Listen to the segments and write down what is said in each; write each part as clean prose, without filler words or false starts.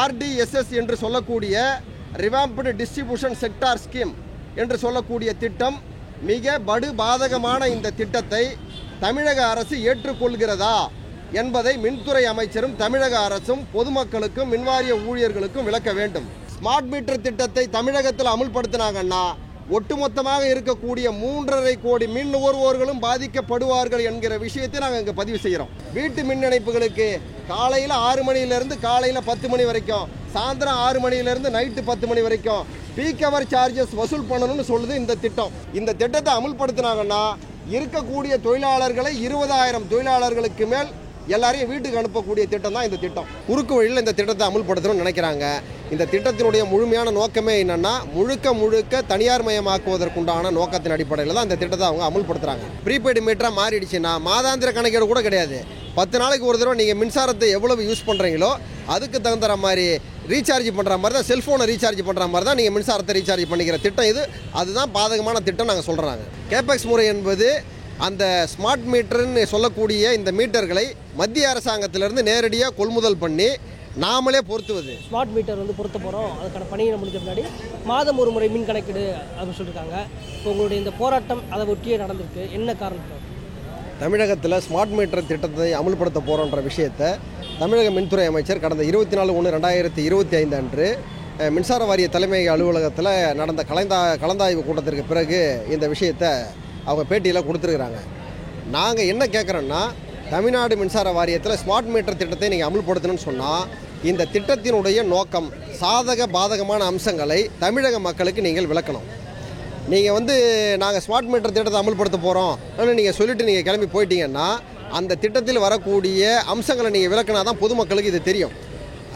RDSS என்று சொல்லக்கூடிய ரிவாம்ப்டு distribution sector scheme என்று சொல்லக்கூடிய திட்டம் மிக பாதகமான இந்த திட்டத்தை தமிழக அரசு ஏற்றுக்கொள்கிறதா என்பதை மின்துறை அமைச்சரும் தமிழக அரசும் பொதுமக்களுக்கும் மின்வாரிய ஊழியர்களுக்கும் விளக்க வேண்டும். ஸ்மார்ட் மீட்டர் திட்டத்தை தமிழகத்தில் அமுல்படுத்தினாங்கன்னா ஒட்டுமொத்தமாக இருக்கக்கூடிய 3.5 கோடி மின் நுகர்வோர்களும் பாதிக்கப்படுவார்கள் என்கிற விஷயத்தை நாங்கள் இங்கே பதிவு செய்கிறோம். வீட்டு மின் இணைப்புகளுக்கு காலையில் 6 மணியிலிருந்து காலையில் 10 மணி வரைக்கும், சாயந்தரம் 6 மணியிலிருந்து நைட்டு 10 மணி வரைக்கும் பீக் அவர் சார்ஜஸ் வசூல் பண்ணணும்னு சொல்லுது இந்த திட்டம். இந்த திட்டத்தை அமுல்படுத்தினாங்கன்னா இருக்கக்கூடிய தொழிலாளர்களை 20,000 தொழிலாளர்களுக்கு மேல் எல்லாரையும் வீட்டுக்கு அனுப்பக்கூடிய திட்டம் தான் இந்த திட்டம். குறுக்கு வழியில் இந்த திட்டத்தை அமுல்படுத்தணும்னு நினைக்கிறாங்க. இந்த திட்டத்தினுடைய முழுமையான நோக்கமே என்னன்னா முழுக்க தனியார் மயமாக்குவதற்குண்டான நோக்கத்தின் அடிப்படையில் தான் இந்த திட்டத்தை அவங்க அமுல்படுத்துறாங்க. ப்ரீபெய்டு மீட்டராக மாறிடுச்சுன்னா மாதாந்திர கணக்கீடு கூட கிடையாது. 10 நாளைக்கு ஒரு தடவை நீங்கள் மின்சாரத்தை எவ்வளவு யூஸ் பண்ணுறீங்களோ அதுக்கு தகுந்த மாதிரி ரீசார்ஜ் பண்ணுற மாதிரி தான், செல்ஃபோனை ரீசார்ஜ் பண்ணுற மாதிரி தான் நீங்கள் மின்சாரத்தை ரீசார்ஜ் பண்ணிக்கிற திட்டம் இது. அதுதான் பாதகமான திட்டம் நாங்கள் சொல்கிறாங்க. கேபெக்ஸ் முறை என்பது அந்த ஸ்மார்ட் மீட்டர்னு சொல்லக்கூடிய இந்த மீட்டர்களை மத்திய அரசாங்கத்திலிருந்து நேரடியாக கொள்முதல் பண்ணி நாமளே பொருத்துவது. ஸ்மார்ட் மீட்டர் பொருத்த போகிறோம், அதுக்கான பணியை முடிஞ்ச முன்னாடி மாதம் ஒரு முறை மின் கணக்கீடு அப்படின்னு சொல்லியிருக்காங்க. இப்போ உங்களுடைய இந்த போராட்டம் அதை ஒட்டியே நடந்திருக்கு, என்ன காரணம்? தமிழகத்தில் ஸ்மார்ட் மீட்டர் திட்டத்தை அமுல்படுத்த போகிறோன்ற விஷயத்தை தமிழக மின்துறை அமைச்சர் கடந்த 24/1/2025 அன்று மின்சார வாரிய தலைமை அலுவலகத்தில் நடந்த கலந்தாய்வு கூட்டத்திற்கு பிறகு இந்த விஷயத்தை அவங்க பேட்டியில் கொடுத்துருக்குறாங்க. நாங்கள் என்ன கேட்குறோன்னா, தமிழ்நாடு மின்சார வாரியத்தில் ஸ்மார்ட் மீட்டர் திட்டத்தை நீங்கள் அமுல்படுத்தணும்னு சொன்னால் இந்த திட்டத்தினுடைய நோக்கம் பாதகமான அம்சங்களை தமிழக மக்களுக்கு நீங்கள் விளக்கணும். நீங்கள் நாங்கள் ஸ்மார்ட் மீட்டர் திட்டத்தை அமுல்படுத்த போகிறோம் நீங்கள் சொல்லிவிட்டு நீங்கள் கிளம்பி போயிட்டீங்கன்னா அந்த திட்டத்தில் வரக்கூடிய அம்சங்களை நீங்கள் விளக்கினா தான் பொதுமக்களுக்கு இது தெரியும்.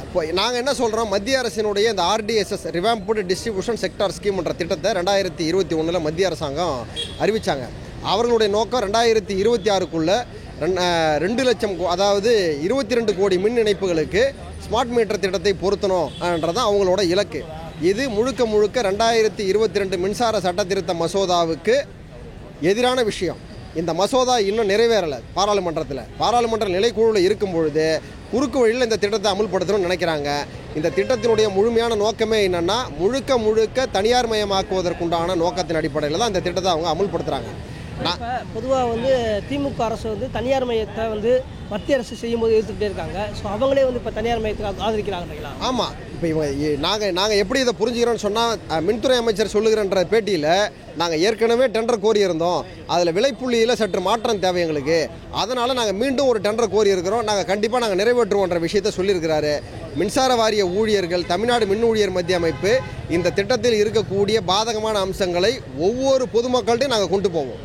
இப்போ நாங்கள் என்ன சொல்கிறோம், மத்திய அரசினுடைய இந்த RDSS ரிவாம்ப்டு டிஸ்ட்ரிபியூஷன் செக்டார் ஸ்கீம்ன்ற திட்டத்தை 2021 மத்திய அரசாங்கம் அறிவித்தாங்க. அவர்களுடைய நோக்கம் 2026க்குள்ளே 2 லட்சம், அதாவது 22 கோடி மின் இணைப்புகளுக்கு ஸ்மார்ட் மீட்டர் திட்டத்தை பொருத்தணும்ன்றதான் அவங்களோட இலக்கு. இது முழுக்க 2022 மின்சார சட்ட திருத்த மசோதாவுக்கு எதிரான விஷயம். இந்த மசோதா இன்னும் நிறைவேறலை பாராளுமன்ற நிலைக்குழுவில் இருக்கும் பொழுது குறுக்கு வழியில் இந்த திட்டத்தை அமுல்படுத்தணும்னு நினைக்கிறாங்க. இந்த திட்டத்தினுடைய முழுமையான நோக்கமே என்னென்னா முழுக்க தனியார் மயமாக்குவதற்குண்டான நோக்கத்தின் அடிப்படையில் தான் இந்த திட்டத்தை அவங்க அமுல்படுத்துகிறாங்க. பொதுவாக திமுக அரசு தனியார் மையத்தை மத்திய அரசு செய்யும்போது எதிர்த்துக்கிட்டே இருக்காங்க. ஸோ அவங்களே இப்போ தனியார் மையத்துக்கு ஆதரிக்கிறாங்க. ஆமாம், இப்போ நாங்கள் எப்படி இதை புரிஞ்சுக்கிறோன்னு சொன்னால், மின்துறை அமைச்சர் சொல்லுகிறன்ற பேட்டியில் நாங்கள் ஏற்கனவே டெண்டர் கோரி இருந்தோம், அதில் விலைப்புள்ளியில் சற்று மாற்றம் தேவை எங்களுக்கு, அதனால் நாங்கள் மீண்டும் ஒரு டெண்டர் கோரி இருக்கிறோம், நாங்கள் நிறைவேற்றுவோன்ற விஷயத்தை சொல்லியிருக்கிறாரு. மின்சார வாரிய ஊழியர்கள், தமிழ்நாடு மின் ஊழியர் மத்திய அமைப்பு இந்த திட்டத்தில் இருக்கக்கூடிய பாதகமான அம்சங்களை ஒவ்வொரு பொதுமக்கள்கிட்டையும் நாங்கள் கொண்டு போவோம்.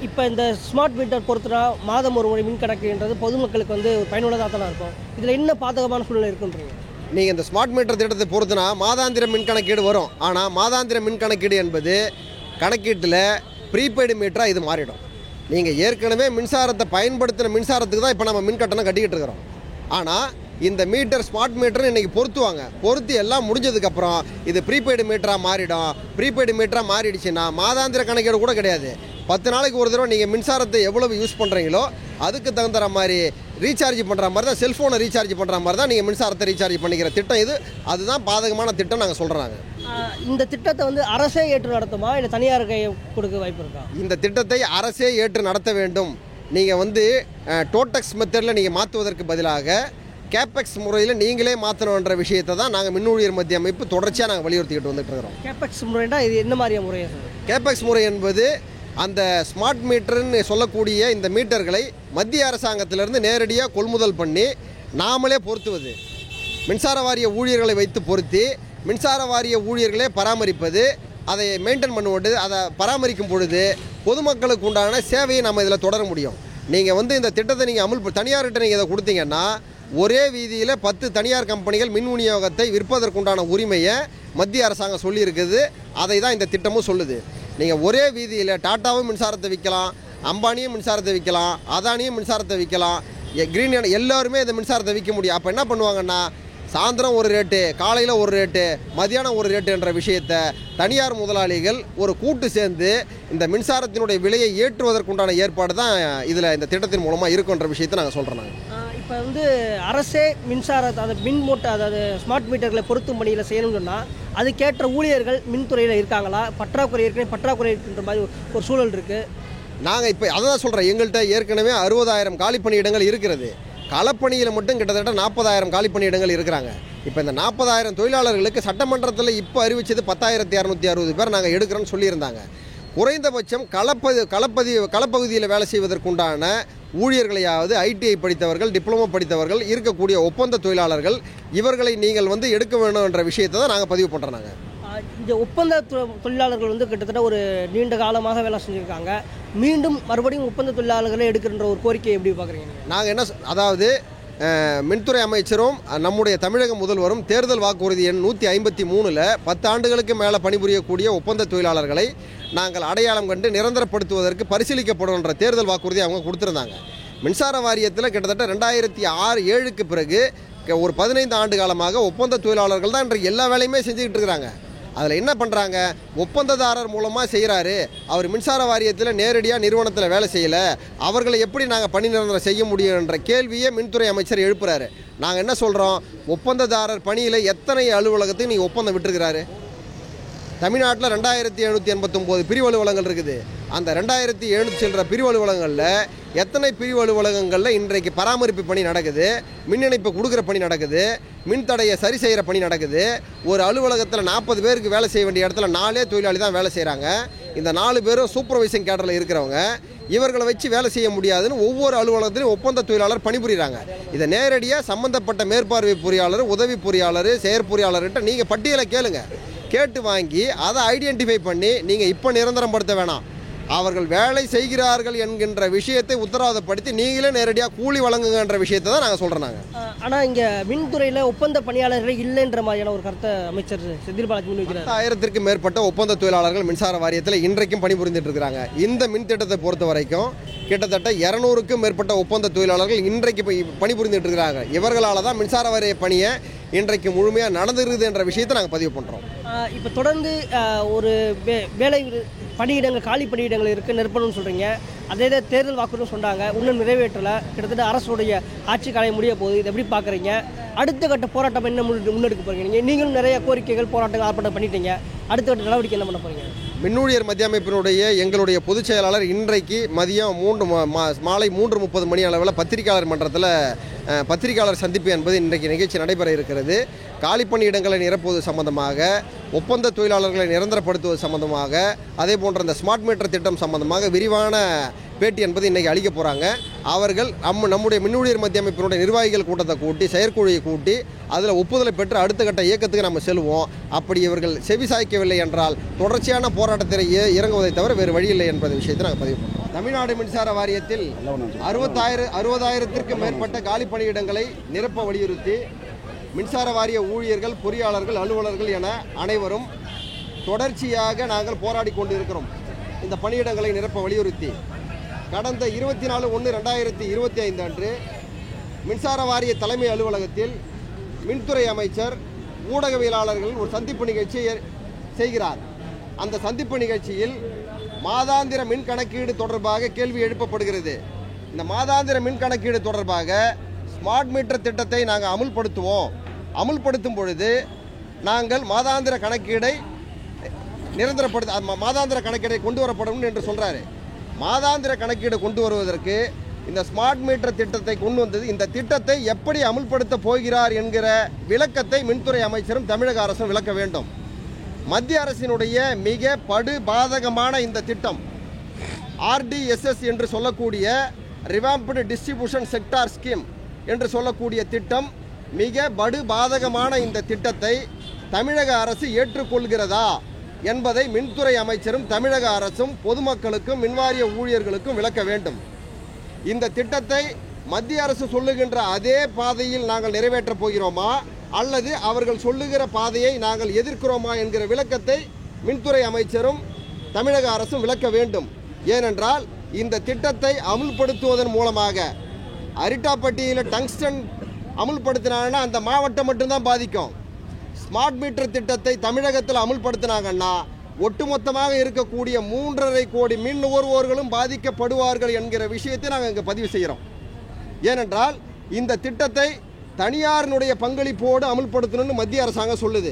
இப்போ இந்த ஸ்மார்ட் மீட்டர் பொறுத்தனா மாதம் ஒரு முறை மின் கணக்குன்றது பொதுமக்களுக்கு ஒரு பயனுள்ளதாக தான் இருக்கும். இதில் என்ன பாதகமான சூழ்நிலை இருக்குன்றீங்க? நீங்கள் இந்த ஸ்மார்ட் மீட்டர் திட்டத்தை பொறுத்துனா மாதாந்திர மின் கணக்கீடு வரும். ஆனால் மாதாந்திர மின் கணக்கீடு என்பது கணக்கீட்டில் ப்ரீபெய்டு மீட்டராக இது மாறிடும். நீங்கள் ஏற்கனவே மின்சாரத்தை பயன்படுத்தின மின்சாரத்துக்கு தான் இப்போ நம்ம மின் கட்டணம் கட்டிக்கிட்டு இருக்கிறோம். ஆனால் இந்த மீட்டர் ஸ்மார்ட் மீட்டர்னு இன்றைக்கி பொருத்தி எல்லாம் முடிஞ்சதுக்கப்புறம் இது ப்ரீபெய்டு மீட்டராக மாறிடும். ப்ரீபெய்டு மீட்டராக மாறிடுச்சுன்னா மாதாந்திர கணக்கீடு கூட கிடையாது. 10 நாளைக்கு ஒரு தடவை நீங்கள் மின்சாரத்தை எவ்வளவு யூஸ் பண்ணுறீங்களோ அதுக்கு தகுந்த மாதிரி ரீசார்ஜ் பண்ணுற மாதிரி தான், செல்ஃபோனை ரீசார்ஜ் பண்ணுற மாதிரி தான் நீங்கள் மின்சாரத்தை ரீசார்ஜ் பண்ணிக்கிற திட்டம் இது. அதுதான் பாதகமான திட்டம் நாங்கள் சொல்கிறாங்க. இந்த திட்டத்தை அரசே ஏற்று நடத்துமா இல்லை தனியார் கையை கொடுக்க வாய்ப்பு இருக்கா? இந்த திட்டத்தை அரசே ஏற்று நடத்த வேண்டும். நீங்கள் டோட்டக்ஸ் மெத்தடில் நீங்கள் மாற்றுவதற்கு பதிலாக கேபெக்ஸ் முறையில் நீங்களே மாற்றணுன்ற விஷயத்தை தான் நாங்கள் மின் ஊழியர் மத்திய அமைப்பு தொடர்ச்சியாக நாங்கள் வலியுறுத்திக்கிட்டு வந்துட்டு இருக்கிறோம். கேபெக்ஸ் முறைனா இது என்ன மாதிரியான முறை? கேபெக்ஸ் முறை என்பது அந்த ஸ்மார்ட் மீட்டர்னு சொல்லக்கூடிய இந்த மீட்டர்களை மத்திய அரசாங்கத்திலிருந்து நேரடியாக கொள்முதல் பண்ணி நாமளே பொருத்துவது. மின்சார வாரிய ஊழியர்களை வைத்து பொருத்தி மின்சார வாரிய ஊழியர்களே பராமரிப்பது, அதை மெயின்டைன் பண்ணுவது. அதை பராமரிக்கும் பொழுது பொதுமக்களுக்கு உண்டான சேவையை நம்ம இதில் தொடர முடியும். நீங்கள் இந்த திட்டத்தை நீங்கள் தனியார்கிட்ட நீங்கள் இதை கொடுத்தீங்கன்னா ஒரே வீதியில் 10 தனியார் கம்பெனிகள் மின் விநியோகத்தை விற்பதற்குண்டான உரிமையை மத்திய அரசாங்கம் சொல்லியிருக்குது. அதை தான் இந்த திட்டமும் சொல்லுது. நீங்கள் ஒரே வீதியில் டாட்டாவும் மின்சாரத்தை விற்கலாம், அம்பானியும் மின்சாரத்தை விற்கலாம், அதானியும் மின்சாரத்தை விற்கலாம், கிரீன் எல்லாருமே இந்த மின்சாரத்தை விற்க முடியும். அப்போ என்ன பண்ணுவாங்கன்னா சாயந்தரம் ஒரு ரேட்டு, காலையில் ஒரு ரேட்டு, மதியானம் ஒரு ரேட்டுன்ற விஷயத்தை தனியார் முதலாளிகள் ஒரு கூட்டு சேர்ந்து இந்த மின்சாரத்தினுடைய விலையை ஏற்றுவதற்குண்டான ஏற்பாடு தான் இதில் இந்த திட்டத்தின் மூலமாக இருக்குன்ற விஷயத்தை நாங்கள் சொல்கிறோம். இப்போ இப்போ வந்து அரசே அந்த மின் மூட்டை அதாவது ஸ்மார்ட் மீட்டர்களை பொருத்தும் பணியில் செய்யணும்னு சொன்னால் அதுக்கேற்ற ஊழியர்கள் மின்துறையில் இருக்காங்களா? பற்றாக்குறை இருக்கின்ற மாதிரி ஒரு சூழல் இருக்குது. நாங்கள் இப்போ அதை தான் சொல்கிறேன். எங்கள்கிட்ட ஏற்கனவே 60,000 காலிப்பணியிடங்கள் இருக்கிறது. களப்பணியில் மட்டும் கிட்டத்தட்ட 40,000 காலிப்பணியிடங்கள் இருக்கிறாங்க. இப்போ இந்த 40,000 தொழிலாளர்களுக்கு சட்டமன்றத்தில் இப்போ அறிவிச்சது 10,260 பேர் நாங்கள் எடுக்கிறோன்னு சொல்லியிருந்தாங்க. குறைந்தபட்சம் களப்பகுதியில் வேலை செய்வதற்குண்டான ஊழியர்களையாவது ஐடிஐ படித்தவர்கள், டிப்ளமோ படித்தவர்கள் இருக்கக்கூடிய ஒப்பந்த தொழிலாளர்கள் இவர்களை நீங்கள் வந்து எடுக்க வேணும் என்ற விஷயத்தை தான் நாங்கள் பதிவு பண்ணுறோம். நாங்கள் இந்த ஒப்பந்த தொழிலாளர்கள் வந்து கிட்டத்தட்ட ஒரு நீண்ட காலமாக வேலை செஞ்சுருக்காங்க. மீண்டும் மறுபடியும் ஒப்பந்த தொழிலாளர்களை எடுக்கின்ற ஒரு கோரிக்கையை எப்படி பார்க்குறீங்க? நாங்கள் என்ன அதாவது மின்துறை அமைச்சரும் நம்முடைய தமிழக முதல்வரும் தேர்தல் வாக்குறுதி எண் 153ல் 10 ஆண்டுகளுக்கு மேலே பணிபுரியக்கூடிய ஒப்பந்த தொழிலாளர்களை நாங்கள் அடையாளம் கண்டு நிரந்தரப்படுத்துவதற்கு பரிசீலிக்கப்படும் என்ற தேர்தல் வாக்குறுதி அவங்க கொடுத்துருந்தாங்க. மின்சார வாரியத்தில் கிட்டத்தட்ட 2006-7க்கு பிறகு ஒரு 15 ஆண்டு காலமாக ஒப்பந்த தொழிலாளர்கள் தான் இன்றைக்கு எல்லா வேலையுமே செஞ்சுக்கிட்டு இருக்கிறாங்க. அதில் என்ன பண்ணுறாங்க? ஒப்பந்ததாரர் மூலமாக செய்கிறாரு, அவர் மின்சார வாரியத்தில் நேரடியாக நிறுவனத்தில் வேலை செய்யலை, அவர்களை எப்படி நாங்கள் பணி நிரந்தரம் செய்ய முடியும் என்ற கேள்வியை மின்துறை அமைச்சர் எழுப்புறாரு. நாங்கள் என்ன சொல்கிறோம்? ஒப்பந்ததாரர் பணியில் எத்தனை அலுவலகத்துக்கு நீங்கள் ஒப்பந்தம் விட்டுருக்கிறாரு? தமிழ்நாட்டில் 2789 பிரிவு அலுவலகங்கள் இருக்குது. அந்த 2700 சில்லற பிரிவு அலுவலகங்களில் எத்தனை பிரிவு அலுவலகங்களில் இன்றைக்கு பராமரிப்பு பணி நடக்குது, மின் இணைப்பு கொடுக்குற பணி நடக்குது, மின்தடையை சரி செய்கிற பணி நடக்குது? ஒரு அலுவலகத்தில் 40 பேருக்கு வேலை செய்ய வேண்டிய இடத்துல 4 தொழிலாளி தான் வேலை செய்கிறாங்க. இந்த 4 பேரும் சூப்பர்வைசிங் கேடரில் இருக்கிறவங்க. இவர்களை வச்சு வேலை செய்ய முடியாதுன்னு ஒவ்வொரு அலுவலகத்திலையும் ஒப்பந்த தொழிலாளர் பணிபுரிகிறாங்க. இதை நேரடியாக சம்பந்தப்பட்ட மேற்பார்வை பொறியாளர், உதவி பொறியாளர், செயற்பொறியாளர்கிட்ட நீங்கள் பட்டியலை கேளுங்க. கேட்டு வாங்கி அதை ஐடென்டிஃபை பண்ணி நீங்கள் இப்போ நிரந்தரப்படுத்த வேணாம், அவர்கள் வேலை செய்கிறார்கள் என்கின்ற விஷயத்தை உத்தரவாதப்படுத்தி நீங்களே நேரடியாக கூலி வழங்குங்கன்ற விஷயத்தை தான் நாங்கள் சொல்கிறோம். நாங்கள் ஆனால் இங்கே மின்துறையில் ஒப்பந்த பணியாளர்கள் இல்லைன்ற மாதிரியான ஒரு கருத்தை அமைச்சர் செந்தில் பாலாஜி முன்வைக்கிறார். 10,000க்கு மேற்பட்ட ஒப்பந்த தொழிலாளர்கள் மின்சார வாரியத்தில் இன்றைக்கும் பணிபுரிந்துட்டு இருக்கிறாங்க. இந்த மின் திட்டத்தை பொறுத்த வரைக்கும் கிட்டத்தட்ட 200க்கும் மேற்பட்ட ஒப்பந்த தொழிலாளர்கள் இன்றைக்கு பணிபுரிந்துட்டு இருக்கிறாங்க. இவர்களால் தான் மின்சார வாரிய பணியை இன்றைக்கு முழுமையாக நடந்துருக்குது என்ற விஷயத்தை நாங்கள் பதிவு பண்ணுறோம். இப்போ தொடர்ந்து ஒரு வேலை பணியிடங்கள், காலி பணியிடங்கள் இருக்குது, நிரப்பணும்னு சொல்கிறீங்க. அதே தேர்தல் வாக்குறுதி சொன்னாங்க, இன்னும் நிறைவேற்றலை. கிட்டத்தட்ட அரசுடைய ஆட்சி காலம் முடிய போகுது. இதை எப்படி பார்க்குறீங்க? அடுத்த கட்ட போராட்டம் என்ன முன்னெடுக்க போகிறீங்க? நீங்களும் நிறைய கோரிக்கைகள், போராட்டங்கள், ஆர்ப்பாட்டம் பண்ணிட்டீங்க. அடுத்த கட்ட நடவடிக்கை என்ன பண்ண போகிறீங்க? மின்னூழியர் மத்திய அமைப்பினுடைய எங்களுடைய பொதுச் செயலாளர் இன்றைக்கு மதியம் மாலை 3:30 மணி அளவில் பத்திரிகையாளர் மன்றத்தில் பத்திரிகையாளர் சந்திப்பு என்பது இன்றைக்கு நிகழ்ச்சி நடைபெற இருக்கிறது. காலிப்பணியிடங்களை நிரப்புவது சம்பந்தமாக, ஒப்பந்த தொழிலாளர்களை நிரந்தரப்படுத்துவது சம்பந்தமாக, அதே போன்ற இந்த ஸ்மார்ட் மீட்டர் திட்டம் சம்பந்தமாக விரிவான பேட்டி என்பது இன்றைக்கி அளிக்க போகிறாங்க. அவர்கள் நம்முடைய மின்னூழியர் மத்திய அமைப்பினுடைய நிர்வாகிகள் கூட்டத்தை கூட்டி, செயற்குழுவை கூட்டி அதில் ஒப்புதலை பெற்று அடுத்த கட்ட இயக்கத்துக்கு நம்ம செல்வோம். அப்படி இவர்கள் செவி சாய்க்கவில்லை என்றால் தொடர்ச்சியான போராட்டத்தில் இறங்குவதை தவிர வேறு வழி இல்லை என்பது விஷயத்தை நாங்கள் பதிவு பண்ணுறோம். தமிழ்நாடு மின்சார வாரியத்தில் 60,000க்கு மேற்பட்ட காலி பணியிடங்களை நிரப்ப வலியுறுத்தி மின்சார வாரிய ஊழியர்கள், பொறியாளர்கள், அலுவலர்கள் என அனைவரும் தொடர்ச்சியாக நாங்கள் போராடி கொண்டு இருக்கிறோம். இந்த பணியிடங்களை நிரப்ப வலியுறுத்தி கடந்த 24/1/2025 அன்று மின்சார வாரிய தலைமை அலுவலகத்தில் மின்துறை அமைச்சர் ஊடகவியலாளர்கள் ஒரு சந்திப்பு நிகழ்ச்சியை செய்கிறார். அந்த சந்திப்பு நிகழ்ச்சியில் மாதாந்திர மின் கணக்கீடு தொடர்பாக கேள்வி எழுப்பப்படுகிறது. இந்த மாதாந்திர மின் கணக்கீடு தொடர்பாக ஸ்மார்ட் மீட்டர் திட்டத்தை நாங்கள் அமுல்படுத்தும் பொழுது நாங்கள் மாதாந்திர கணக்கீடை மாதாந்திர கணக்கீடை கொண்டு வரப்படும் என்று சொல்கிறாரு. மாதாந்திர கணக்கீடு கொண்டு வருவதற்கு இந்த ஸ்மார்ட் மீட்டர் திட்டத்தை கொண்டு வந்தது, இந்த திட்டத்தை எப்படி அமுல்படுத்த போகிறார் என்கிற விளக்கத்தை மின்துறை அமைச்சரும் தமிழக அரசும் விளக்க வேண்டும். மத்திய அரசினுடைய மிக பாதகமான இந்த திட்டம் RDSS என்று சொல்லக்கூடிய ரிவாம்ப்டு டிஸ்ட்ரிபியூஷன் செக்டார் ஸ்கீம் என்று சொல்லக்கூடிய திட்டம், மிக பாதகமான இந்த திட்டத்தை தமிழக அரசு ஏற்றுக்கொள்கிறதா என்பதை மின்துறை அமைச்சரும் தமிழக அரசும் பொதுமக்களுக்கும் மின்வாரிய ஊழியர்களுக்கும் விளக்க வேண்டும். இந்த திட்டத்தை மத்திய அரசு சொல்லுகின்ற அதே பாதையில் நாங்கள் நிறைவேற்றப் போகிறோமா அல்லது அவர்கள் சொல்லுகிற பாதையை நாங்கள் எதிர்க்கிறோமா என்கிற விளக்கத்தை மின்துறை அமைச்சரும் தமிழக அரசும் விளக்க வேண்டும். ஏனென்றால் இந்த திட்டத்தை அமுல்படுத்துவதன் மூலமாக அரிட்டாப்பட்டியில் டங்ஸ்டன் அமுல்படுத்தினாங்கன்னா அந்த மாவட்டம் மட்டும்தான் பாதிக்கும். ஸ்மார்ட் மீட்டர் திட்டத்தை தமிழகத்தில் அமுல்படுத்தினாங்கன்னா ஒட்டுமொத்தமாக இருக்கக்கூடிய 3.5 கோடி மின் நுகர்வோர்களும் பாதிக்கப்படுவார்கள் என்கிற விஷயத்தை நாங்கள் இங்கே பதிவு செய்கிறோம். ஏனென்றால் இந்த திட்டத்தை தனியாரினுடைய பங்களிப்போடு அமுல்படுத்தணும்னு மத்திய அரசாங்கம் சொல்லுது.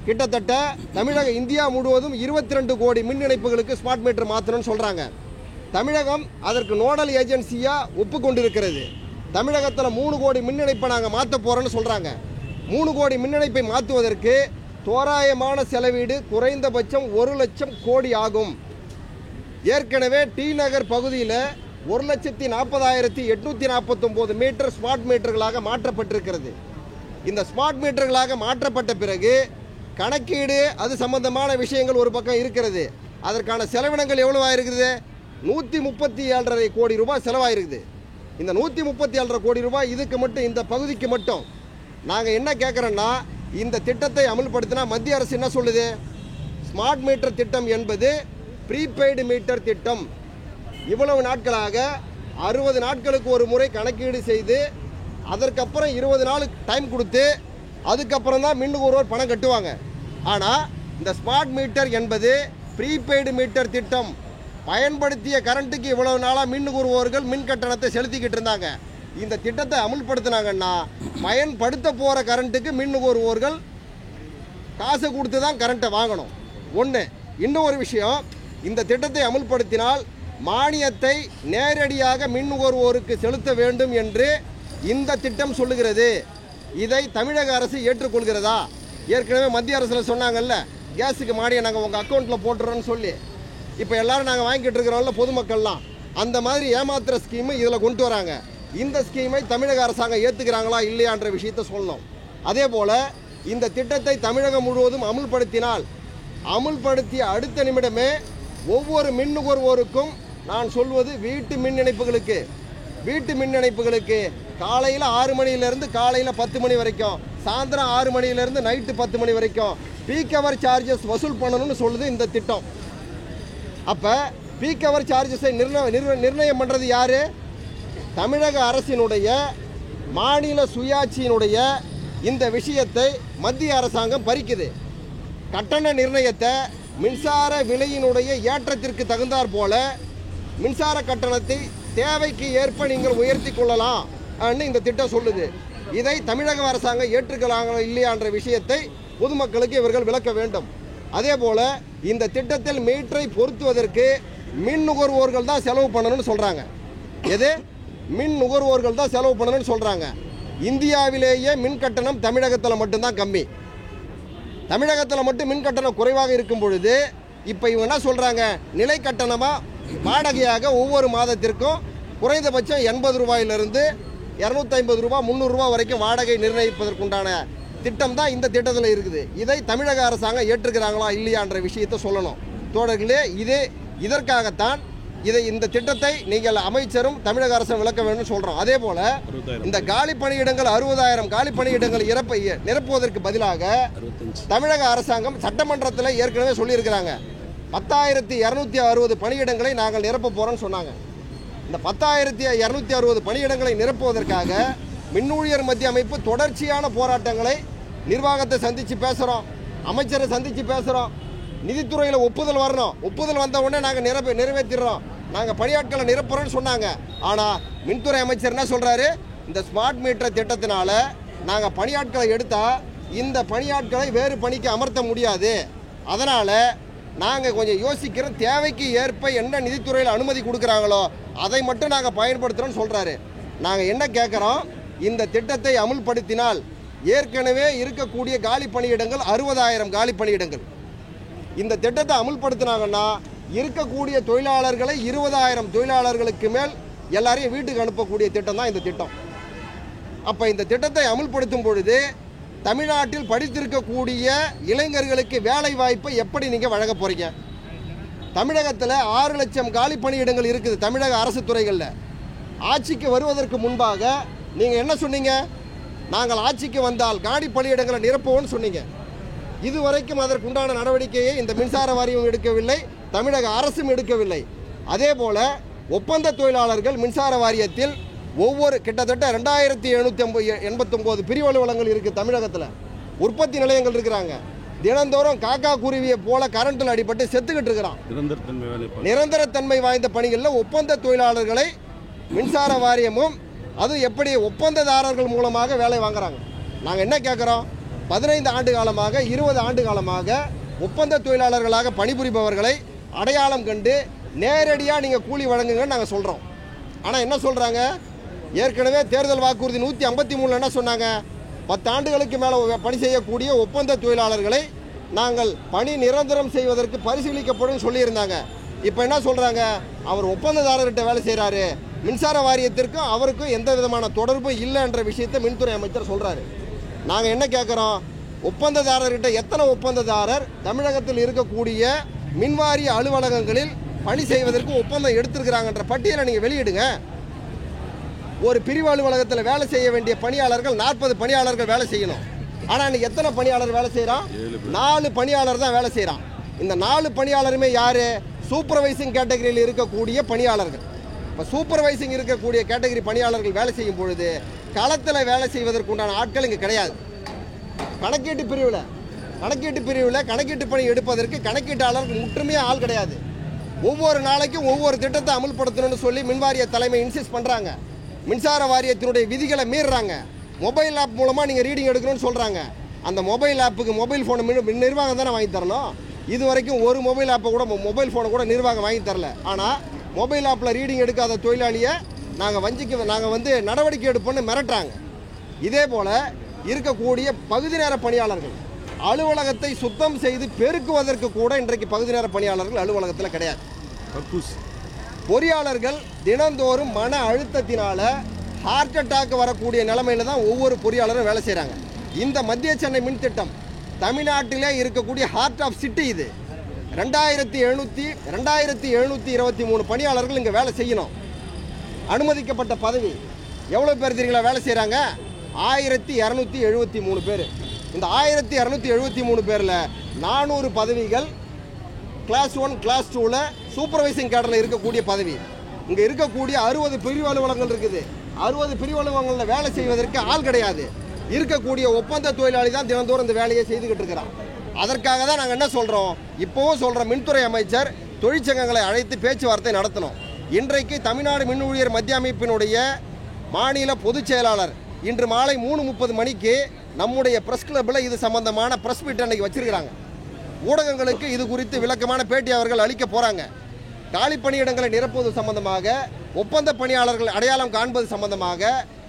கிட்டத்தட்ட தமிழக இந்தியா முழுவதும் 22 கோடி மின் இணைப்புகளுக்கு ஸ்மார்ட் மீட்டர் மாற்றணும்னு சொல்கிறாங்க. தமிழகம் அதற்கு நோடல் ஏஜென்சியாக ஒப்புக்கொண்டிருக்கிறது. தமிழகத்தில் 3 கோடி மின் இணைப்பை நாங்கள் மாற்ற போகிறோன்னு சொல்கிறாங்க. 3 கோடி மின் இணைப்பை மாற்றுவதற்கு தோராயமான செலவீடு குறைந்தபட்சம் 1 லட்சம் கோடி ஆகும். ஏற்கனவே டி நகர் பகுதியில் 1,40,849 மீட்டர் ஸ்மார்ட் மீட்டர்களாக மாற்றப்பட்டிருக்கிறது. இந்த ஸ்மார்ட் மீட்டர்களாக மாற்றப்பட்ட பிறகு கணக்கீடு அது சம்பந்தமான விஷயங்கள் ஒரு பக்கம் இருக்கிறது. அதற்கான செலவினங்கள் எவ்வளவு ஆயிருக்குது? 137.5 கோடி ரூபாய் செலவாயிருக்குது. இந்த 137.5 கோடி ரூபாய் இதுக்கு மட்டும், இந்த பகுதிக்கு மட்டும். நாங்கள் என்ன கேட்குறோன்னா, இந்த திட்டத்தை அமல்படுத்தினா மத்திய அரசு என்ன சொல்லுது? ஸ்மார்ட் மீட்டர் திட்டம் என்பது ப்ரீபெய்டு மீட்டர் திட்டம். இவ்வளவு நாட்களாக 60 நாட்களுக்கு ஒரு முறை கணக்கீடு செய்து அதற்கப்புறம் 20 நாள் டைம் கொடுத்து அதுக்கப்புறம் தான் மின் நுகர்வோர் பணம் கட்டுவாங்க. ஆனால் இந்த ஸ்மார்ட் மீட்டர் என்பது ப்ரீபெய்டு மீட்டர் திட்டம். பயன்படுத்திய கரண்ட்டுக்கு இவ்வளவு நாளாக மின் நுகர்வோர்கள் மின் கட்டணத்தை செலுத்திக்கிட்டு இருந்தாங்க. இந்த திட்டத்தை அமுல்படுத்தினாங்கன்னா பயன்படுத்த போகிற கரண்ட்டுக்கு மின் நுகர்வோர்கள் காசு கொடுத்து தான் கரண்ட்டை வாங்கணும். ஒன்று. இன்னும் ஒரு விஷயம், இந்த திட்டத்தை அமுல்படுத்தினால் மானியத்தை நேரடியாக மின் நுகர்வோருக்கு செலுத்த வேண்டும் என்று இந்த திட்டம் சொல்லுகிறது. இதை தமிழக அரசு ஏற்றுக்கொள்கிறதா? ஏற்கனவே மத்திய அரசில் சொன்னாங்கல்ல, கேஸுக்கு மானியம் நாங்கள் உங்கள் அக்கௌண்ட்டில் போட்டுறோன்னு சொல்லி. இப்போ எல்லோரும் நாங்கள் வாங்கிட்டு இருக்கிறோம்ல பொதுமக்கள்லாம், அந்த மாதிரி ஏமாத்துகிற ஸ்கீமு இதில் கொண்டு வராங்க. இந்த ஸ்கீமை தமிழக அரசாங்கம் ஏற்றுக்கிறாங்களா இல்லையான்ற விஷயத்தை சொல்லணும். அதே போல் இந்த திட்டத்தை தமிழகம் முழுவதும் அமுல்படுத்தினால், அமுல்படுத்திய அடுத்த நிமிடமே ஒவ்வொரு மின் நுகர்வோருக்கும் நான் சொல்வது வீட்டு மின் இணைப்புகளுக்கு காலையில் 6 மணியிலிருந்து காலையில் 10 மணி வரைக்கும், சாயந்தரம் 6 மணியிலிருந்து நைட்டு 10 மணி வரைக்கும் பீக் ஹவர் சார்ஜஸ் வசூல் பண்ணணும்னு சொல்லுது இந்த திட்டம். அப்போ பீக் ஹவர் சார்ஜஸை நிர்ணயம் பண்ணுறது யார்? தமிழக அரசினுடைய மாநில சுயாட்சியினுடைய இந்த விஷயத்தை மத்திய அரசாங்கம் பறிக்குது. கட்டண நிர்ணயத்தை மின்சார விலையினுடைய ஏற்றத்திற்கு தகுந்தாற் போல மின்சார கட்டணத்தை தேவைக்கு ஏற்ப நீங்கள் உயர்த்தி கொள்ளலாம் இந்த திட்டம் சொல்லுது. இதை தமிழக அரசாங்கம் ஏற்றுக்கலாங்களா இல்லையான்ற விஷயத்தை பொதுமக்களுக்கு இவர்கள் விளக்க வேண்டும். அதே போல் இந்த திட்டத்தில் மீட்டரை பொருத்துவதற்கு மின் நுகர்வோர்கள் தான் செலவு பண்ணணும்னு சொல்கிறாங்க. எது? மின் நுகர்வோர்கள் தான் செலவு பண்ணணும்னு சொல்கிறாங்க. இந்தியாவிலேயே மின் கட்டணம் தமிழகத்தில் மட்டும்தான் கம்மி. தமிழகத்தில் மட்டும் மின் கட்டணம் குறைவாக இருக்கும் பொழுது இப்போ இவங்க என்ன சொல்கிறாங்க? நிலை கட்டணமாக வாடகையாக ஒவ்வொரு மாதத்திற்கும் குறைந்தபட்சம் 80 ரூபாயிலிருந்து 250 ரூபா 300 ரூபா வரைக்கும் வாடகை நிர்ணயிப்பதற்குண்டான திட்டம் தான் இந்த திட்டத்தில் இருக்குது. இதை தமிழக அரசாங்கம் ஏற்றுக்கிறாங்களா இல்லையான்ற விஷயத்தை சொல்லணும். தோழர்களே, இதற்காகத்தான் இந்த திட்டத்தை நீங்கள் அமைச்சரும் தமிழக அரசும் விளக்க வேண்டும் சொல்கிறோம். அதே போல் இந்த காலி பணியிடங்கள் 60,000 காலி பணியிடங்கள் நிரப்புவதற்கு பதிலாக தமிழக அரசாங்கம் சட்டமன்றத்தில் ஏற்கனவே சொல்லியிருக்கிறாங்க 10,260 பணியிடங்களை நாங்கள் நிரப்ப போகிறோம்னு சொன்னாங்க. இந்த 10,260 பணியிடங்களை நிரப்புவதற்காக மின்னூழியர் மத்திய அமைப்பு தொடர்ச்சியான போராட்டங்களை நிர்வாகத்தை சந்தித்து பேசுகிறோம், அமைச்சரை சந்தித்து பேசுகிறோம். நிதித்துறையில் ஒப்புதல் வரணும், ஒப்புதல் வந்த உடனே நாங்கள் நிறைவேற்றிடுறோம், நாங்கள் பணியாட்களை நிரப்புறோம்னு சொன்னாங்க. ஆனால் மின்துறை அமைச்சர் என்ன சொல்கிறாரு? இந்த ஸ்மார்ட் மீட்டர் திட்டத்தினால நாங்கள் பணியாட்களை எடுத்தால் இந்த பணியாட்களை வேறு பணிக்கு அமர்த்த முடியாது. அதனால் நாங்கள் கொஞ்சம் யோசிக்கிறோம், தேவைக்கு ஏற்ப என்ன நிதித்துறையில் அனுமதி கொடுக்குறாங்களோ அதை மட்டும் நாங்கள் பயன்படுத்துகிறோன்னு சொல்கிறாரு. நாங்கள் என்ன கேட்குறோம்? இந்த திட்டத்தை அமுல்படுத்தினால் ஏற்கனவே இருக்கக்கூடிய காலி பணியிடங்கள் 60,000 காலி பணியிடங்கள். இந்த திட்டத்தை அமுல்படுத்தினாங்கன்னா இருக்கக்கூடிய தொழிலாளர்களை 20,000 தொழிலாளர்களுக்கு மேல் எல்லாரையும் வீட்டுக்கு அனுப்பக்கூடிய திட்டம் தான் இந்த திட்டம். அப்போ இந்த திட்டத்தை அமுல்படுத்தும் பொழுது தமிழ்நாட்டில் படித்திருக்கக்கூடிய இளைஞர்களுக்கு வேலை வாய்ப்பை எப்படி நீங்கள் வழங்க போகிறீங்க? தமிழகத்தில் 6 லட்சம் காலி பணியிடங்கள் இருக்குது தமிழக அரசு துறைகளில். ஆட்சிக்கு வருவதற்கு முன்பாக நீங்கள் என்ன சொன்னீங்க? நாங்கள் ஆட்சிக்கு வந்தால் காலி பணியிடங்களை நிரப்புவோம்னு சொன்னீங்க. இதுவரைக்கும் அதற்குண்டான நடவடிக்கையை இந்த மின்சார வாரியம் எடுக்கவில்லை, தமிழக அரசும் எடுக்கவில்லை. அதே போல் ஒப்பந்த தொழிலாளர்கள் மின்சார வாரியத்தில் ஒவ்வொரு கிட்டத்தட்ட 2,789 பிரிவு அலுவலகங்கள் இருக்குது தமிழகத்தில். உற்பத்தி நிலையங்கள் இருக்கிறாங்க. தினந்தோறும் காக்கா குருவியை போல கரண்டில் அடிபட்டு செத்துக்கிட்டு இருக்கிறான். நிரந்தரத்தன்மை வாய்ந்த பணிகளில் ஒப்பந்த தொழிலாளர்களை மின்சார வாரியமும் அதுவும் எப்படி ஒப்பந்ததாரர்கள் மூலமாக வேலை வாங்குறாங்க. நாங்கள் என்ன கேட்குறோம், 15 ஆண்டு காலமாக 20 ஆண்டு காலமாக ஒப்பந்த தொழிலாளர்களாக பணிபுரிபவர்களை அடையாளம் கண்டு நேரடியாக நீங்கள் கூலி வழங்குங்கன்னு நாங்கள் சொல்கிறோம். ஆனால் என்ன சொல்கிறாங்க, ஏற்கனவே தேர்தல் வாக்குறுதி 153 என்ன சொன்னாங்க, 10 ஆண்டுகளுக்கு மேலே பணி செய்யக்கூடிய ஒப்பந்த தொழிலாளர்களை நாங்கள் பணி நிரந்தரம் செய்வதற்கு பரிசீலிக்கப்படும் சொல்லியிருந்தாங்க. இப்போ என்ன சொல்கிறாங்க, அவர் ஒப்பந்ததாரர்கிட்ட வேலை செய்கிறாரு, மின்சார வாரியத்திற்கும் அவருக்கும் எந்த விதமான தொடர்பும் இல்லைன்ற விஷயத்தை மின்துறை அமைச்சர் சொல்கிறாரு. நாங்கள் என்ன கேட்குறோம், ஒப்பந்ததாரர்கிட்ட எத்தனை ஒப்பந்ததாரர் தமிழகத்தில் இருக்கக்கூடிய மின்வாரிய அலுவலகங்களில் பணி செய்வதற்கு ஒப்பந்தம் எடுத்திருக்கிறாங்கன்ற பட்டியலை நீங்கள் வெளியிடுங்க. ஒரு பிரிவு அலுவலகத்தில் வேலை செய்ய வேண்டிய பணியாளர்கள் 40 பணியாளர்கள் வேலை செய்யணும். ஆனால் இன்னைக்கு எத்தனை பணியாளர் வேலை செய்கிறான், 4 பணியாளர் தான் வேலை செய்கிறான். இந்த 4 பணியாளருமே யார், சூப்பர்வைசிங் கேட்டகரியில் இருக்கக்கூடிய பணியாளர்கள். இப்போ சூப்பர்வைசிங் இருக்கக்கூடிய கேட்டகரி பணியாளர்கள் வேலை செய்யும் பொழுது களத்தில் வேலை செய்வதற்குண்டான ஆட்கள் இங்கே கிடையாது. கணக்கீட்டு பிரிவில் கணக்கீட்டு பணி எடுப்பதற்கு கணக்கீட்டாளர்கள் முற்றுமையாக ஆள் கிடையாது. ஒவ்வொரு நாளைக்கும் ஒவ்வொரு திட்டத்தை அமல்படுத்தணும்னு சொல்லி மின்வாரிய தலைமை இன்சிஸ்ட் பண்ணுறாங்க. மின்சார வாரியத்தினுடைய விதிகளை மீறுறாங்க. மொபைல் ஆப் மூலமாக நீங்கள் ரீடிங் எடுக்கணும்னு சொல்கிறாங்க. அந்த மொபைல் ஆப்புக்கு மொபைல் ஃபோனை நிர்வாகம் தானே வாங்கி தரணும். இது வரைக்கும் ஒரு மொபைல் ஃபோனை கூட நிர்வாகம் வாங்கி தரல. ஆனால் மொபைல் ஆப்பில் ரீடிங் எடுக்காத தொழிலாளியை நாங்கள் நடவடிக்கை எடுப்போம்னு மிரட்டுறாங்க. இதே போல் இருக்கக்கூடிய பகுதி நேர பணியாளர்கள் அலுவலகத்தை சுத்தம் செய்து பெருக்குவதற்கு கூட இன்றைக்கு பகுதி நேர பணியாளர்கள் அலுவலகத்தில் கிடையாது. பொறியாளர்கள் தினந்தோறும் மன அழுத்தத்தினால ஹார்ட் அட்டாக் வரக்கூடிய நிலைமையில தான் ஒவ்வொரு பொறியாளரும் வேலை செய்கிறாங்க. இந்த மத்திய சென்னை மின் திட்டம் தமிழ்நாட்டிலே இருக்கக்கூடிய ஹார்ட் ஆஃப் சிட்டி. இது 2723 பணியாளர்கள் இங்கே வேலை செய்யணும். அனுமதிக்கப்பட்ட பதவி எவ்வளோ பேர் தெரியுங்களா வேலை செய்கிறாங்க, 1273 பேர். இந்த 1273 பேரில் 400 பதவிகள் கிளாஸ் 1 கிளாஸ் 2ல் சூப்பர்வைசிங் கேடரில் இருக்கக்கூடிய பதவி. இங்கே இருக்கக்கூடிய 60 பிரிவு அலுவலகங்கள் இருக்குது. 60 பிரிவு அலுவலகங்களில் வேலை செய்வதற்கு ஆள் கிடையாது. இருக்கக்கூடிய ஒப்பந்த தொழிலாளி தான் தினந்தோறும் இந்த வேலையை செய்துக்கிட்டு இருக்கிறான். அதற்காக தான் நாங்கள் என்ன சொல்கிறோம், இப்போவும் சொல்கிறோம், மின்துறை அமைச்சர் தொழிற்சங்கங்களை அழைத்து பேச்சுவார்த்தை நடத்தணும். இன்றைக்கு தமிழ்நாடு மின் ஊழியர் மத்திய அமைப்பினுடைய மாநில பொதுச் செயலாளர் இன்று மாலை 3:30 மணிக்கு நம்முடைய பிரஸ் கிளப்பில் இது சம்பந்தமான பிரஸ் மீட் அன்னைக்கு வச்சிருக்கிறாங்க. ஊடகங்களுக்கு இது குறித்து விளக்கமான பேட்டி அவர்கள் அளிக்க போகிறாங்க. காலி பணியிடங்களை நிரப்புவது சம்பந்தமாக, ஒப்பந்த பணியாளர்கள் அடையாளம் காண்பது சம்பந்தமாக,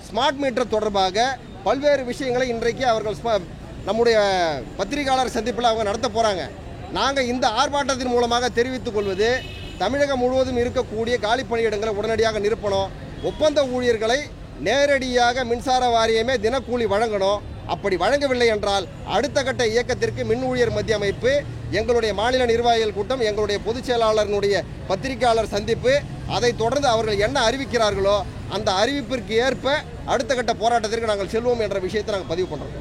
ஸ்மார்ட் மீட்டர் தொடர்பாக பல்வேறு விஷயங்களை இன்றைக்கு அவர்கள் நம்முடைய பத்திரிகையாளர் சந்திப்பில் அவங்க நடத்த போகிறாங்க. நாங்கள் இந்த ஆர்ப்பாட்டத்தின் மூலமாக தெரிவித்துக் கொள்வது, தமிழகம் முழுவதும் இருக்கக்கூடிய காலி பணியிடங்களை உடனடியாக நிரப்பணும். ஒப்பந்த ஊழியர்களை நேரடியாக மின்சார வாரியமே தினக்கூலி வழங்கணும். அப்படி வழங்கவில்லை என்றால் அடுத்த கட்ட இயக்கத்திற்கு மின் ஊழியர் மத்திய அமைப்பு, எங்களுடைய மாநில நிர்வாகிகள் கூட்டம், எங்களுடைய பொதுச் செயலாளர்களுடைய பத்திரிகையாளர் சந்திப்பு, அதை தொடர்ந்து அவர்கள் என்ன அறிவிக்கிறார்களோ அந்த அறிவிப்பிற்கு ஏற்ப அடுத்த கட்ட போராட்டத்திற்கு நாங்கள் செல்வோம் என்ற விஷயத்தை நாங்கள் பதிவு பண்ணுறோம்.